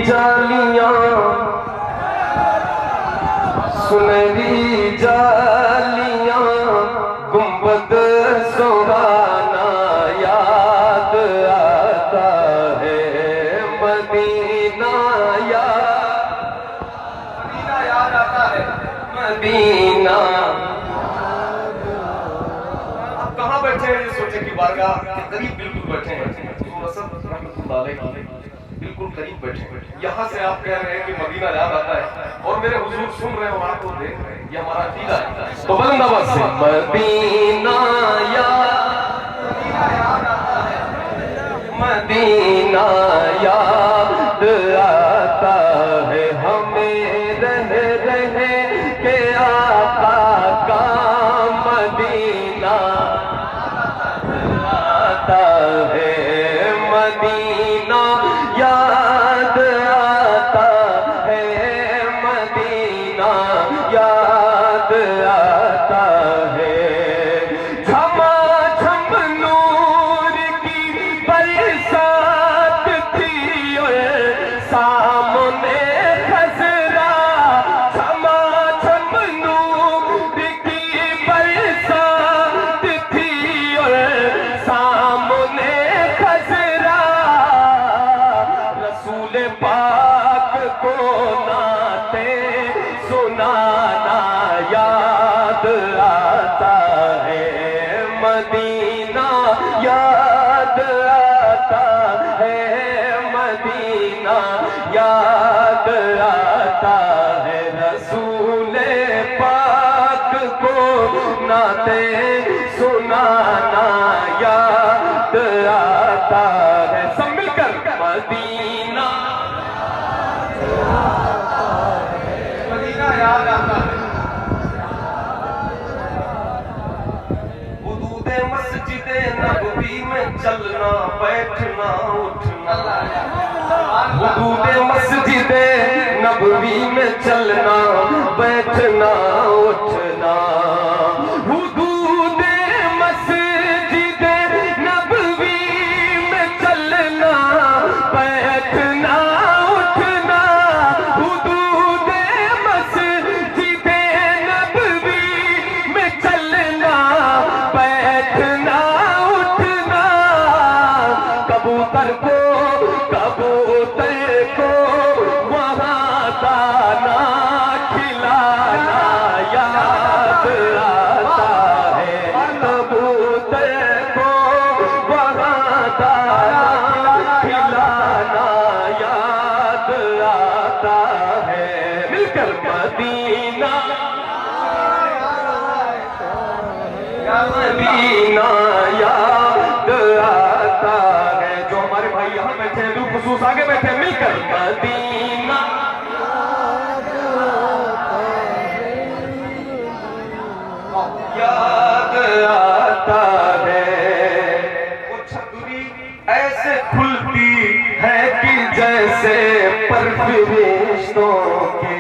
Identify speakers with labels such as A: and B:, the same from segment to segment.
A: جالیاں سنہری جالیاں گنبد سہانا یاد آتا ہے مدینہ یاد آتا ہے مدینہ. آپ کہاں بیٹھے ہیں؟ سوچے کہ بارگاہ کے قریب بالکل بیٹھے ہیں. حضور اسد رحمۃ اللہ علیہ بالکل قریب بیٹھے ہیں. یہاں سے آپ کہہ رہے ہیں کہ مدینہ یاد آتا ہے اور میرے حضور سن رہے ہیں اور آپ کو دیکھ رہے ہیں. یہ ہمارا عقیدہ ہے. تو بلند آواز سے مدینہ مدینہ یاد آتا ہے ہمیں رہ کے آقا کا مدینہ آتا ہے مدینہ یاد آتا ہے مدینہ یاد آتا ہے. مدینہ یاد آتا ہے مدینہ یاد آتا ہے. رسول پاک کو نعتیں سنانا یاد آتا ہے. سب مل کر مدینہ مدینہ یاد آتا ہے. مسجد نبوی میں چلنا بیٹھنا اٹھنا حدود مسجد نبوی میں چلنا بیٹھنا اٹھنا حدود مسجد نبوی میں چلنا بیٹھنا اٹھنا حدود مسجد نبوی میں چلنا بیٹھنا اٹھنا کبوتر کو وہاں دانا کھلانا یاد آتا ہے. کبوتر کو وہاں دانا کھلانا یاد آتا ہے. مل کر مدینہ مدینہ یاد آتا ہے. جو ہمارے بھائی یہاں بیٹھے ہیں بالخصوص آگے بیٹھے ہیں مل کر مدینہ یاد آتا ہے. وہ چھتری ایسے کھلتی ہے کہ جیسے پر فرشتوں کے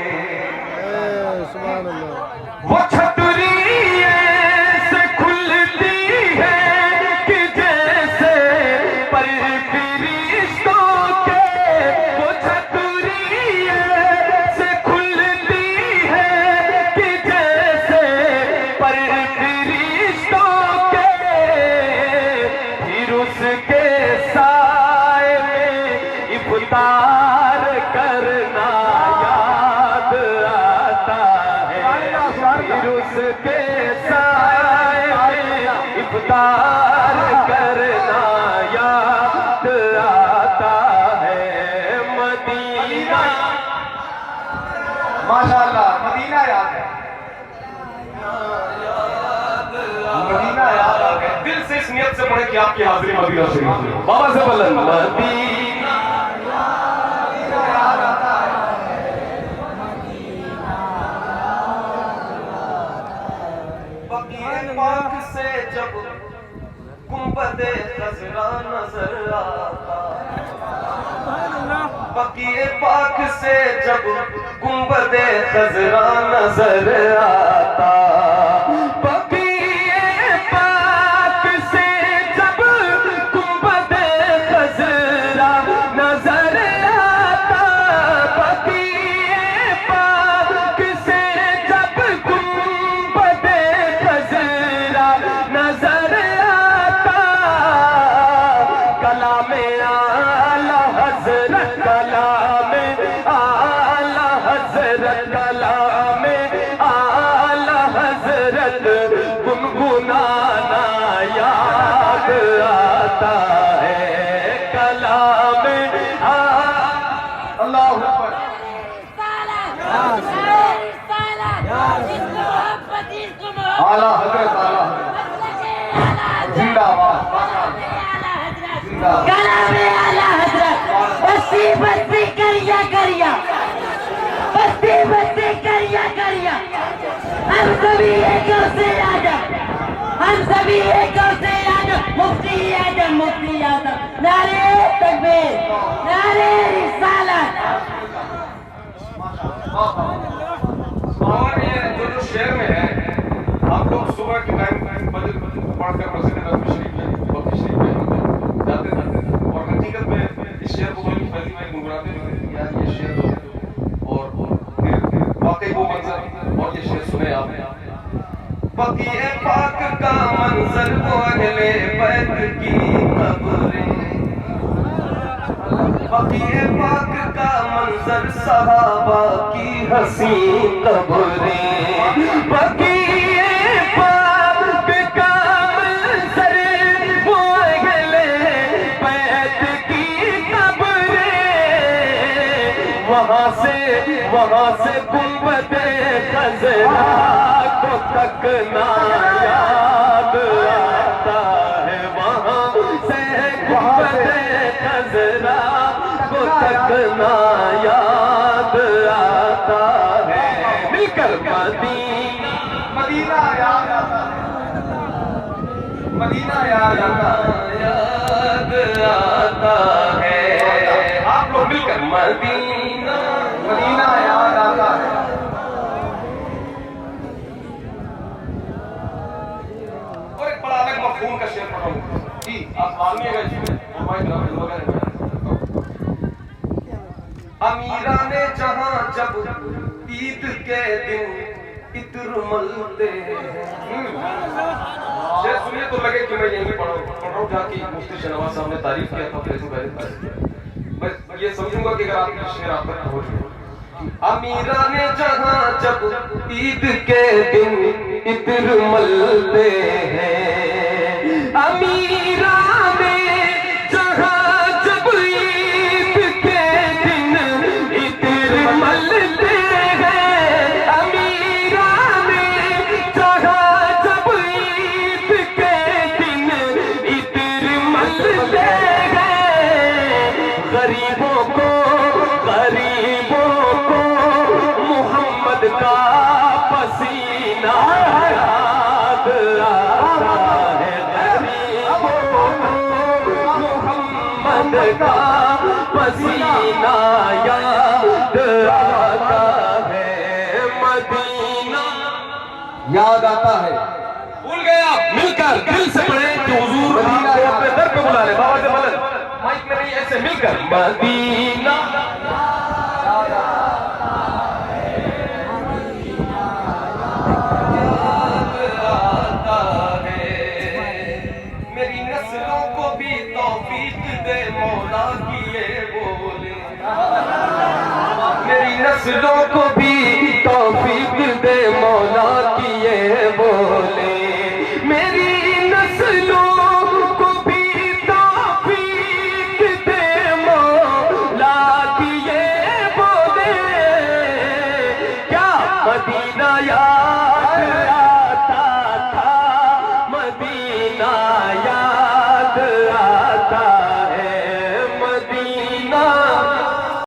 A: وہ چھتری افطار کرنا یاد آتا ہے. پھر اس کے سائے میں افطار کرنا یاد آتا ہے. مدینہ ماشاءاللہ مدینہ یاد ہے. مدینہ یاد آ گیا. دل سے اس نیت سے پڑھے کہ آپ کی حاضری مدینہ شریف بابا سے بلند مدینہ پاک سے جب گنبد خضرا نظر آتا بقیع پاک سے جب گنبد خضرا نظر آتا بقیع پاک سے جب گنبد خضرا نظر آتا اللہ اکبر اعلیٰ حضرت زندہ آباد
B: کلام اعلیٰ حضرت بستی بستی کریا کریا بستی بستی کریا کریا ہم سبھی ایک سے آدم ہم سبھی ایک سے آدم مفتی آدم نعرے تکبیر نعرے رسالت
A: اور یہ جو شعر میں ہے آپ لوگ صبح کے ٹائم فجر پڑھ کر مسجد نبوی شریف میں جاتے تھے اور حقیقت میں اس شعر کو بڑی پہلی بار گنگناتے تھے یار یہ شعر اور پھر واقعی وہ منظر اور یہ شعر سنے آپ نے بقیع پاک کا منظر وہ اہل بیت کی قبریں بقیع پاک کا منظر صحابہ کی حسین قبریں بقیع پاک کا منظر وہ اہل بیت کی قبریں وہاں سے گنبد خضرا کو تک نہ یاد آتا ہے وہاں سے گنبد خضرا کو تک نہ یاد آتا ہے مل کر مدینہ یاد آتا ہے مدینہ یاد آتا ہے آپ لوگ مل کر مدینہ یاد آتا ہے اور ایک بڑا الگ مفہوم کا شعر پڑھا ہوں جی آپ معلومی ہے جی امیران جہاں جب عید کے دن عطر ملتے ہیں شعر سنیے تو لگے کہ میں یہیں پڑھ رہا ہوں جہاں کی مفتی شہنواز صاحب نے تعریف کیا تھا پہلے سے پہلے میں یہ سمجھوں گا کہ اگر آپ کی شعر آپ تک پہنچ گئے امیران جہاں جب عید کے دن عطر ملتے ہیں امیران جہاں جب عید کے دن عطر ملتے ہیں امیران جہاں جب عید کے دن عطر ملتے ہیں غریبوں کو محمد کا پسینہ یاد آتا ہے غریبوں کو محمد کا پسینہ یاد آتا ہے مدینہ یاد آتا ہے بھول گئے آپ مل کر دل سے پڑھیں کہ حضور آپ کو اپنے در پہ بلا لے بابا سے مدد مائک میں نہیں ایسے مل کر مدینہ میری نسلوں کو بھی توفیق دے مولا